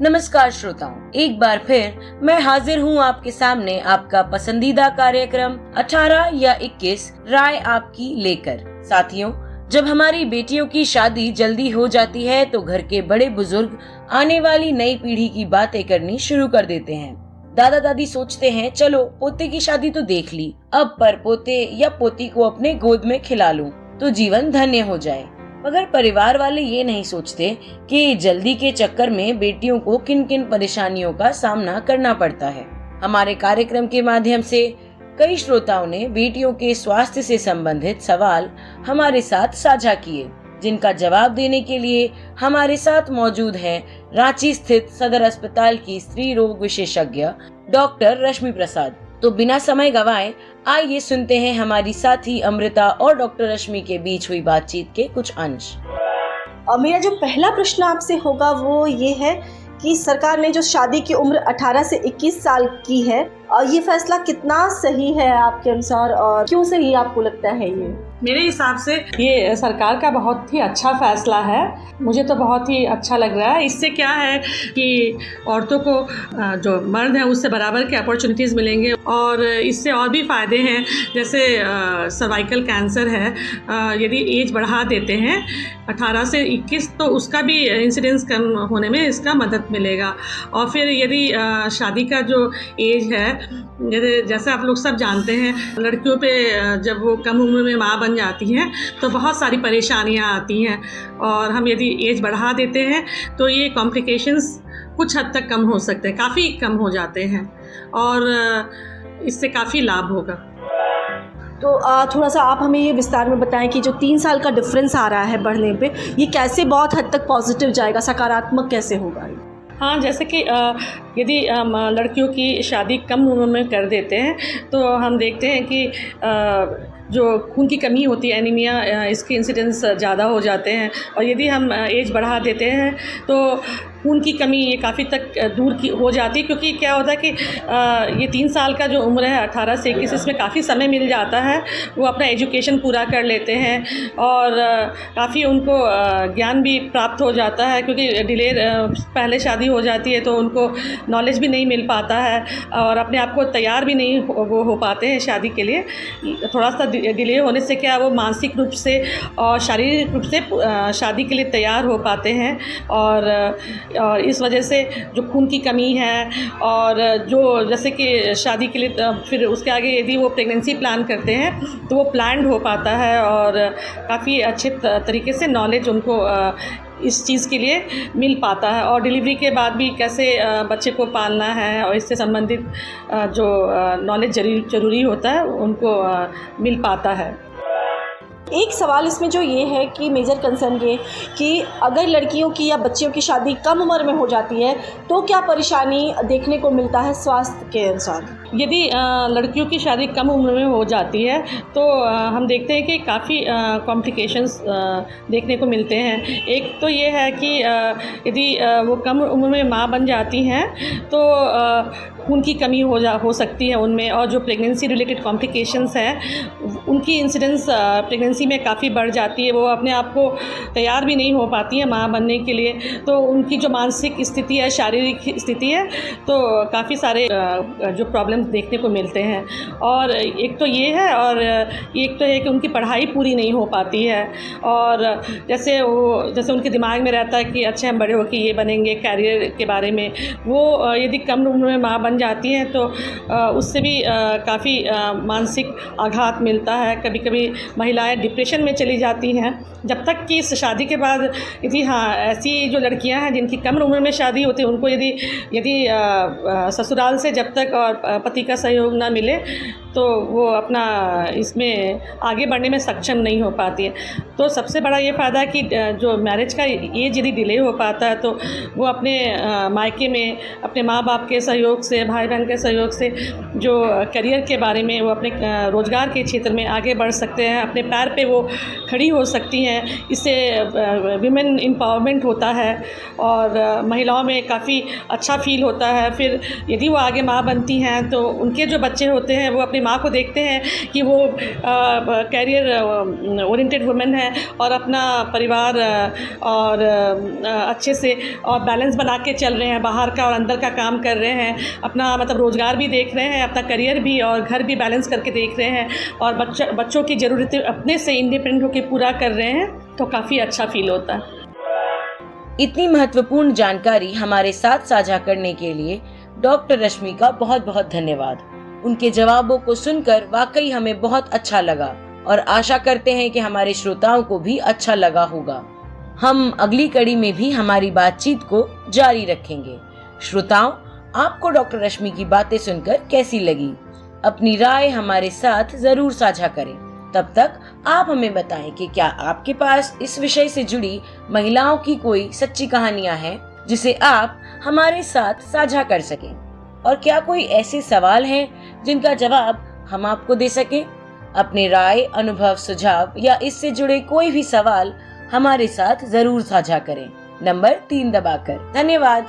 नमस्कार श्रोताओं, एक बार फिर मैं हाजिर हूँ आपके सामने आपका पसंदीदा कार्यक्रम 18 या 21 राय आपकी लेकर। साथियों, जब हमारी बेटियों की शादी जल्दी हो जाती है तो घर के बड़े बुजुर्ग आने वाली नई पीढ़ी की बातें करनी शुरू कर देते हैं। दादा दादी सोचते हैं चलो पोते की शादी तो देख ली, अब पर पोते या पोती को अपने गोद में खिला लूं तो जीवन धन्य हो जाए। मगर परिवार वाले ये नहीं सोचते कि जल्दी के चक्कर में बेटियों को किन किन परेशानियों का सामना करना पड़ता है। हमारे कार्यक्रम के माध्यम से कई श्रोताओं ने बेटियों के स्वास्थ्य से संबंधित सवाल हमारे साथ साझा किए, जिनका जवाब देने के लिए हमारे साथ मौजूद हैं रांची स्थित सदर अस्पताल की स्त्री रोग विशेषज्ञ डॉक्टर रश्मि प्रसाद। तो बिना समय गवाए आइए सुनते हैं हमारी साथी अमृता और डॉक्टर रश्मि के बीच हुई बातचीत के कुछ अंश। मेरा जो पहला प्रश्न आपसे होगा वो ये है कि सरकार ने जो शादी की उम्र 18 से 21 साल की है, और ये फैसला कितना सही है आपके अनुसार और क्यों सही आपको लगता है? ये मेरे हिसाब से ये सरकार का बहुत ही अच्छा फैसला है। मुझे तो बहुत ही अच्छा लग रहा है। इससे क्या है कि औरतों को जो मर्द हैं उससे बराबर के अपॉर्चुनिटीज़ मिलेंगे और इससे और भी फ़ायदे हैं, जैसे सर्वाइकल कैंसर है, यदि एज बढ़ा देते हैं 18 से 21 तो उसका भी इंसिडेंस कम होने में इसका मदद मिलेगा। और फिर यदि शादी का जो एज है, जैसे आप लोग सब जानते हैं, लड़कियों पे जब वो कम उम्र में माँ बन जाती हैं तो बहुत सारी परेशानियाँ आती हैं, और हम यदि एज बढ़ा देते हैं तो ये कॉम्प्लिकेशंस कुछ हद तक कम हो सकते हैं, काफ़ी कम हो जाते हैं, और इससे काफ़ी लाभ होगा। तो थोड़ा सा आप हमें ये विस्तार में बताएं कि जो 3 साल का डिफरेंस आ रहा है बढ़ने पे, ये कैसे बहुत हद तक पॉजिटिव जाएगा, सकारात्मक कैसे होगा? हाँ, जैसे कि यदि हम लड़कियों की शादी कम उम्र में कर देते हैं तो हम देखते हैं कि जो खून की कमी होती है, एनीमिया, इसके इंसिडेंस ज़्यादा हो जाते हैं। और यदि हम एज बढ़ा देते हैं तो खून की कमी ये काफ़ी तक दूर की हो जाती है, क्योंकि क्या होता है कि ये 3 साल का जो उम्र है 18 से 21, इसमें काफ़ी समय मिल जाता है, वो अपना एजुकेशन पूरा कर लेते हैं और काफ़ी उनको ज्ञान भी प्राप्त हो जाता है, क्योंकि डिले पहले शादी हो जाती है तो उनको नॉलेज भी नहीं मिल पाता है और अपने आप को तैयार भी नहीं वो हो पाते हैं शादी के लिए। थोड़ा सा डिले होने से क्या वो मानसिक रूप से और शारीरिक रूप से शादी के लिए तैयार हो पाते हैं, और इस वजह से जो खून की कमी है, और जो जैसे कि शादी के लिए फिर उसके आगे यदि वो प्रेगनेंसी प्लान करते हैं तो वो प्लान्ड हो पाता है और काफ़ी अच्छे तरीके से नॉलेज उनको इस चीज़ के लिए मिल पाता है। और डिलीवरी के बाद भी कैसे बच्चे को पालना है और इससे संबंधित जो नॉलेज ज़रूरी होता है उनको मिल पाता है। एक सवाल इसमें जो ये है कि मेजर कंसर्न ये कि अगर लड़कियों की या बच्चियों की शादी कम उम्र में हो जाती है तो क्या परेशानी देखने को मिलता है स्वास्थ्य के अनुसार? यदि लड़कियों की शादी कम उम्र में हो जाती है तो हम देखते हैं कि काफ़ी कॉम्प्लिकेशंस देखने को मिलते हैं। एक तो ये है कि यदि वो कम उम्र में माँ बन जाती हैं तो खून की कमी हो सकती है उनमें, और जो प्रेगनेंसी रिलेटेड कॉम्प्लिकेशंस हैं उनकी इंसिडेंस प्रेगनेंसी में काफ़ी बढ़ जाती है। वो अपने आप को तैयार भी नहीं हो पाती है माँ बनने के लिए, तो उनकी जो मानसिक स्थिति है, शारीरिक स्थिति है, तो काफ़ी सारे जो प्रॉब्लम्स देखने को मिलते हैं। और एक तो ये है, और एक तो है कि उनकी पढ़ाई पूरी नहीं हो पाती है, और जैसे उनके दिमाग में रहता है कि अच्छा हम बड़े होकर ये बनेंगे, कैरियर के बारे में, वो यदि कम उम्र में माँ बन जाती हैं तो उससे भी काफ़ी मानसिक आघात मिलता है। कभी कभी महिलाएं डिप्रेशन में चली जाती हैं। जब तक कि इस शादी के बाद यदि ऐसी जो लड़कियां हैं जिनकी कम उम्र में शादी होती है, उनको यदि ससुराल से जब तक और पति का सहयोग ना मिले तो वो अपना इसमें आगे बढ़ने में सक्षम नहीं हो पाती है। तो सबसे बड़ा ये फ़ायदा है कि जो मैरिज का एज यदि डिले हो पाता है तो वो अपने मायके में अपने माँ बाप के सहयोग से, भाई बहन के सहयोग से जो करियर के बारे में, वो अपने रोज़गार के क्षेत्र में आगे बढ़ सकते हैं, अपने पैर पे वो खड़ी हो सकती हैं। इससे विमेन एम्पावरमेंट होता है और महिलाओं में काफ़ी अच्छा फील होता है। फिर यदि वो आगे माँ बनती हैं तो उनके जो बच्चे होते हैं वो अपने हमारी माँ को देखते हैं कि वो कैरियर ओरिएंटेड वुमेन है और अपना परिवार और अच्छे से और बैलेंस बना के चल रहे हैं, बाहर का और अंदर का काम कर रहे हैं, अपना मतलब रोज़गार भी देख रहे हैं, अपना करियर भी और घर भी बैलेंस करके देख रहे हैं और बच्चों की ज़रूरतें अपने से इंडिपेंडेंट होकर पूरा कर रहे हैं, तो काफ़ी अच्छा फील होता है। इतनी महत्वपूर्ण जानकारी हमारे साथ साझा करने के लिए डॉक्टर रश्मि का बहुत बहुत धन्यवाद। उनके जवाबों को सुनकर वाकई हमें बहुत अच्छा लगा और आशा करते हैं कि हमारे श्रोताओं को भी अच्छा लगा होगा। हम अगली कड़ी में भी हमारी बातचीत को जारी रखेंगे। श्रोताओं, आपको डॉक्टर रश्मि की बातें सुनकर कैसी लगी? अपनी राय हमारे साथ जरूर साझा करें। तब तक आप हमें बताएं कि क्या आपके पास इस विषय से जुड़ी महिलाओं की कोई सच्ची कहानियां हैं जिसे आप हमारे साथ साझा कर सकें, और क्या कोई ऐसे सवाल हैं जिनका जवाब हम आपको दे सकें। अपने राय, अनुभव, सुझाव या इससे जुड़े कोई भी सवाल हमारे साथ जरूर साझा करें, नंबर 3 दबाकर। धन्यवाद।